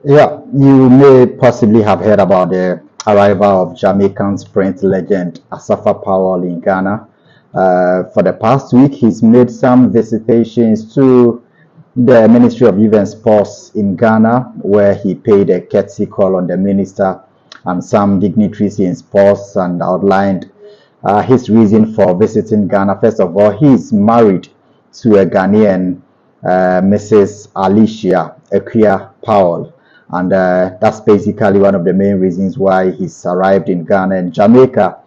Yeah, you may possibly have heard about the arrival of Jamaican sprint legend Asafa Powell in Ghana. For the past week, he's made some visitations to the Ministry of Youth and Sports in Ghana, where he paid a courtesy call on the minister and some dignitaries in sports and outlined his reason for visiting Ghana. First of all, he is married to a Ghanaian, Mrs. Alicia Equia Powell, and that's basically one of the main reasons why he's arrived in Ghana. And Jamaica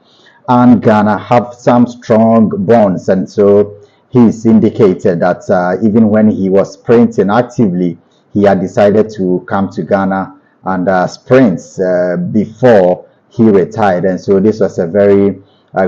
and Ghana have some strong bonds, and so he's indicated that even when he was sprinting actively, he had decided to come to Ghana and sprint before he retired, and so this was a very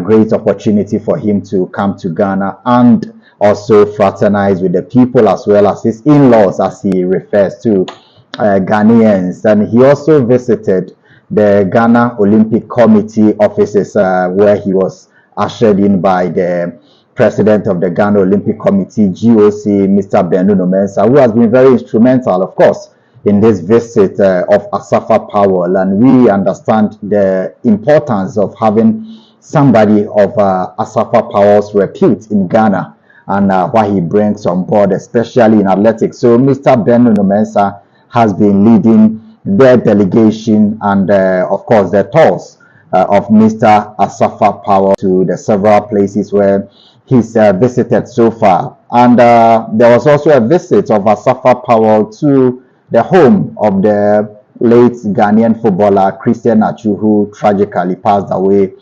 great opportunity for him to come to Ghana and also fraternize with the people as well as his in-laws, as he refers to Ghanaians. And he also visited the Ghana Olympic Committee offices, where he was ushered in by the president of the Ghana Olympic Committee, GOC, Mr. Benuno Mensah, who has been very instrumental, of course, in this visit of Asafa Powell. And we understand the importance of having somebody of Asafa Powell's repute in Ghana and what he brings on board, especially in athletics. So Mr. Benuno Mensah has been leading their delegation and, of course, the tours of Mr. Asafa Powell to the several places where he's visited so far. And there was also a visit of Asafa Powell to the home of the late Ghanaian footballer Christian Achu, who tragically passed away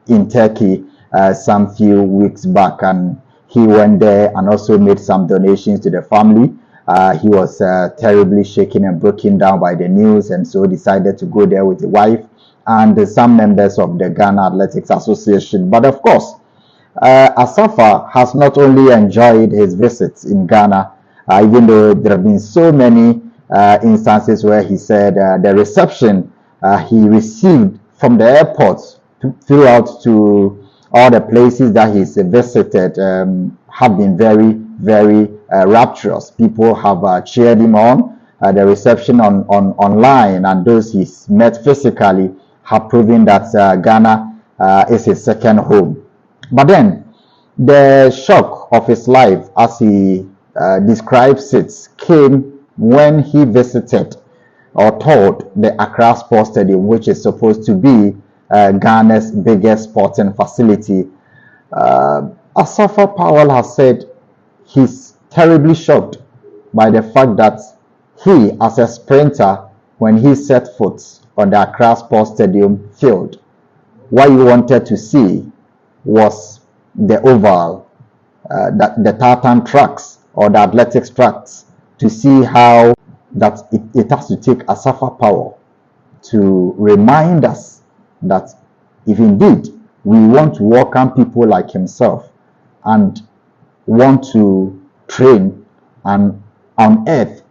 in Turkey some few weeks back. And he went there and also made some donations to the family. He was terribly shaken and broken down by the news, and so decided to go there with the wife and some members of the Ghana Athletics Association. But of course, Asafa has not only enjoyed his visits in Ghana, even though there have been so many instances where he said the reception he received from the airport throughout to all the places that he's visited have been very, very rapturous. People have cheered him on. The reception online and those he's met physically have proven that Ghana is his second home. But then the shock of his life, as he describes it, came when he visited or toured the Accra Sports Stadium, which is supposed to be Ghana's biggest sporting facility. Asafa Powell has said he's terribly shocked by the fact that he, as a sprinter, when he set foot on the Accra Sports Stadium field, what he wanted to see was the oval, the tartan tracks or the athletics tracks, to see how that it has to take Asafa Powell to remind us that if indeed we want to welcome people like himself and want to train and unearth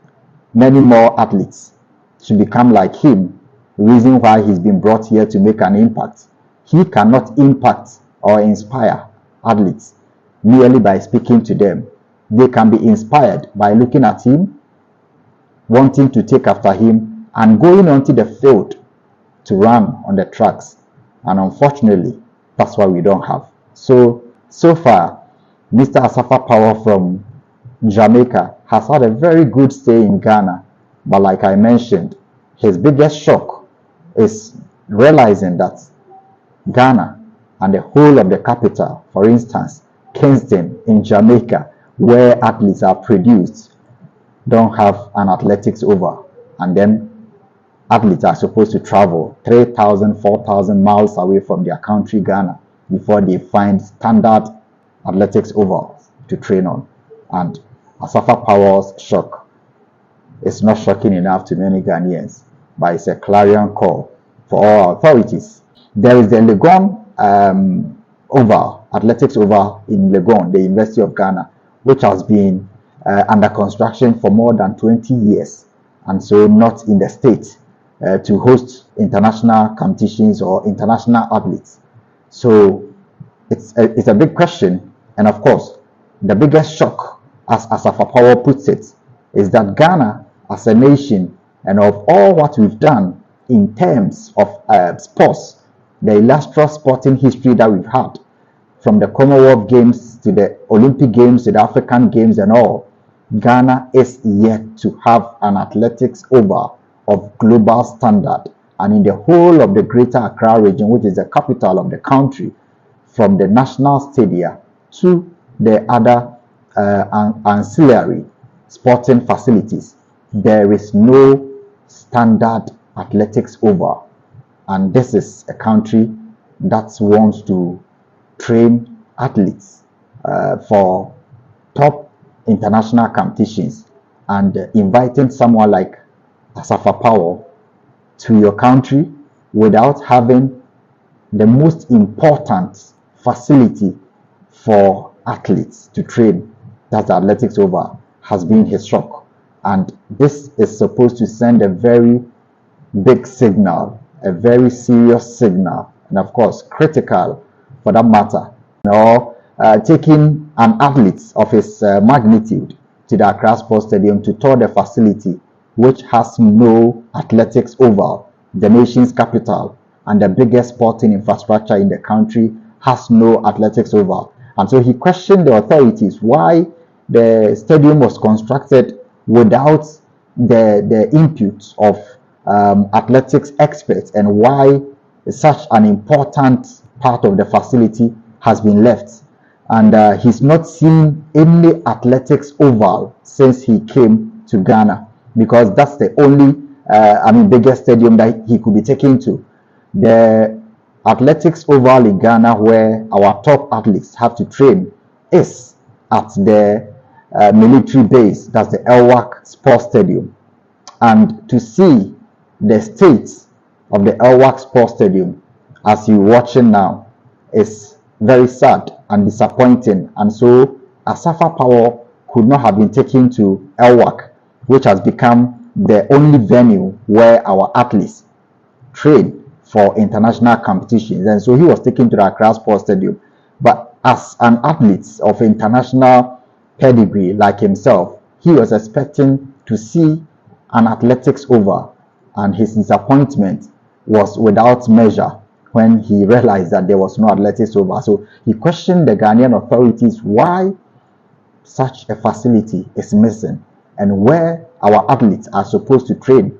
many more athletes to become like him, the reason why he's been brought here to make an impact, he cannot impact or inspire athletes merely by speaking to them. They can be inspired by looking at him, wanting to take after him, and going onto the field to run on the tracks. And unfortunately, that's what we don't have. So far, Mr. Asafa Powell from Jamaica has had a very good stay in Ghana. But like I mentioned, his biggest shock is realizing that Ghana and the whole of the capital, for instance, Kingston in Jamaica, where athletes are produced, don't have an athletics over. And then athletes are supposed to travel 3,000, 4,000 miles away from their country, Ghana, before they find standard athletics ovals to train on. And Asafa Powell's shock is not shocking enough to many Ghanaians, but it's a clarion call for all authorities. There is the Legon oval, athletics oval in Legon, the University of Ghana, which has been under construction for more than 20 years, and so not in the state to host international competitions or international athletes. So it's a big question. And of course, the biggest shock, as Asafa Powell puts it, is that Ghana as a nation And of all what we've done in terms of sports, the illustrious sporting history that we've had, from the Commonwealth Games to the Olympic Games to the African Games and all, Ghana is yet to have an athletics over of global standard. And in the whole of the Greater Accra region, which is the capital of the country, from the national stadia to the other ancillary sporting facilities, there is no standard athletics over. And this is a country that wants to train athletes for top international competitions, and inviting someone like Asafa Powell to your country without having the most important facility for athletes to train, that's athletics over, has been his shock. And this is supposed to send a very big signal, a very serious signal, and of course critical for that matter. Taking an athlete of his magnitude to the Accra Sports Stadium to tour the facility, which has no athletics oval, the nation's capital and the biggest sporting infrastructure in the country, has no athletics oval. And so he questioned the authorities why the stadium was constructed without the input of athletics experts, and why such an important part of the facility has been left. And he's not seen any athletics oval since he came to Ghana, because that's the only biggest stadium that he could be taken to. The athletics oval in Ghana where our top athletes have to train is at the military base, that's the Elwak Sports Stadium. And to see the state of the Elwak Sports Stadium as you're watching now is very sad and disappointing. And so Asafa Powell could not have been taken to Elwak, which has become the only venue where our athletes train for international competitions. And so he was taken to the Accra Sports Stadium. But as an athlete of international pedigree like himself, he was expecting to see an athletics over, and his disappointment was without measure when he realized that there was no athletics over. So he questioned the Ghanaian authorities why such a facility is missing and where our athletes are supposed to train.